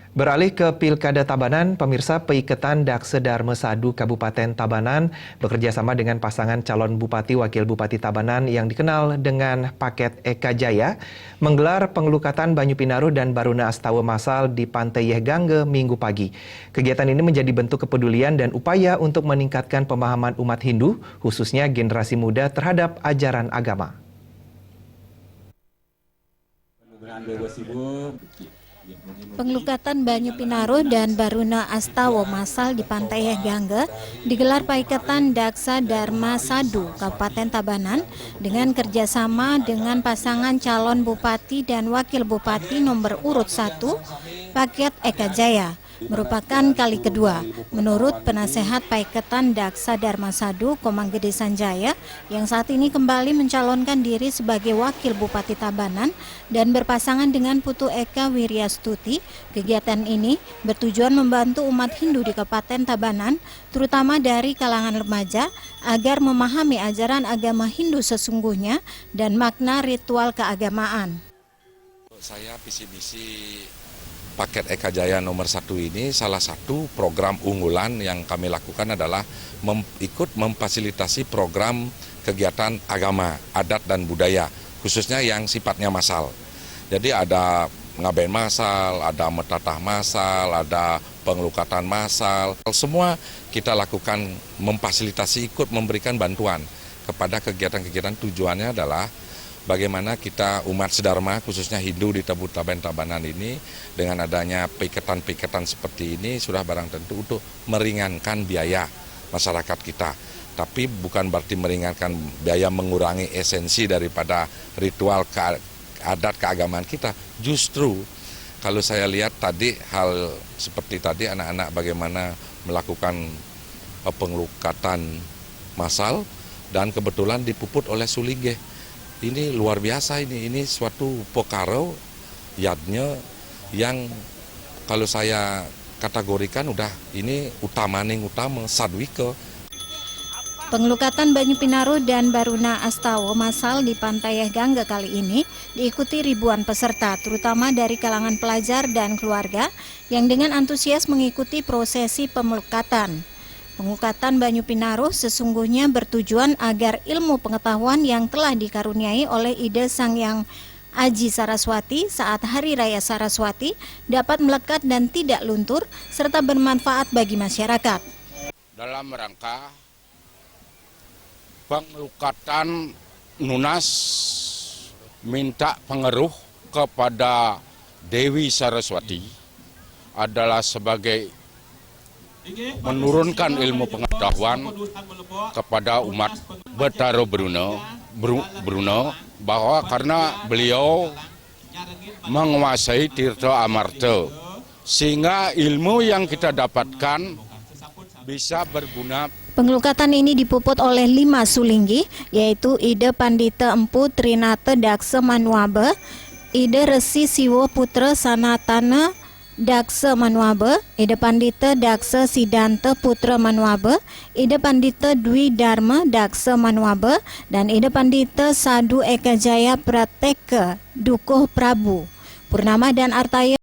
Beralih ke Pilkada Tabanan, pemirsa Peiketan Dakse Dharma Sadu Kabupaten Tabanan bekerjasama dengan pasangan calon Bupati Wakil Bupati Tabanan yang dikenal dengan paket Eka Jaya menggelar pengelukatan Banyu Pinaru dan Baruna Astawa massal di Pantai Yehgangge Minggu pagi. Kegiatan ini menjadi bentuk kepedulian dan upaya untuk meningkatkan pemahaman umat Hindu, khususnya generasi muda terhadap ajaran agama. Pengelukatan Banyu Pinaru dan Baruna Astawa massal di Pantai Yehgangge digelar Paiketan Dakse Dharma Sadu Kabupaten Tabanan dengan kerjasama dengan pasangan calon Bupati dan Wakil Bupati nomor urut 1 paket Eka Jaya. Merupakan kali kedua, menurut penasehat Paiketan Dakse Dharma Sadu Komang Gede Sanjaya yang saat ini kembali mencalonkan diri sebagai Wakil Bupati Tabanan dan berpasangan dengan Putu Eka Wiryastuti. Kegiatan ini bertujuan membantu umat Hindu di Kabupaten Tabanan, terutama dari kalangan remaja, agar memahami ajaran agama Hindu sesungguhnya dan makna ritual keagamaan. Saya visi misi paket Eka Jaya nomor 1 ini salah satu program unggulan yang kami lakukan adalah ikut memfasilitasi program kegiatan agama, adat dan budaya, khususnya yang sifatnya massal. Jadi ada ngaben massal, ada metatah massal, ada pengelukatan massal. Semua kita lakukan memfasilitasi, ikut memberikan bantuan kepada kegiatan-kegiatan. Tujuannya adalah bagaimana kita umat sedharma khususnya Hindu di Kabupaten Tabanan ini dengan adanya piketan-piketan seperti ini sudah barang tentu untuk meringankan biaya masyarakat kita. Tapi bukan berarti meringankan biaya mengurangi esensi daripada ritual adat keagamaan kita. Justru kalau saya lihat tadi hal seperti tadi anak-anak bagaimana melakukan pengelukatan massal dan kebetulan dipuput oleh Sulinggeh. Ini luar biasa, ini suatu pokaro yadnya yang kalau saya kategorikan udah ini utama sadwike. Pengelukatan Banyu Pinaru dan Baruna Astawa massal di Pantai Yehgangge kali ini diikuti ribuan peserta, terutama dari kalangan pelajar dan keluarga yang dengan antusias mengikuti prosesi pemelukatan. Pengelukatan Banyu Pinaru sesungguhnya bertujuan agar ilmu pengetahuan yang telah dikaruniai oleh Ide Sangyang Aji Saraswati saat Hari Raya Saraswati dapat melekat dan tidak luntur serta bermanfaat bagi masyarakat. Dalam rangka pengelukatan Nunas minta pengaruh kepada Dewi Saraswati adalah sebagai menurunkan ilmu pengetahuan kepada umat Betaro Bruno bahwa karena beliau menguasai Tirta Amarta sehingga ilmu yang kita dapatkan bisa berguna. Pengelukatan ini dipuput oleh 5 sulinggi, yaitu Ide Pandita Empu Trinate Dakse Manuabe, Ide Resi Siwo Putra Sanatana Dakse Manuabe, Ide Pandita Dakse Sidanta Putra Manuabe, Ide Pandita Dwi Dharma Dakse Manuabe, dan Ide Pandita Sadu Eka Jaya Prateka Dukuh Prabu. Purnama dan Artaya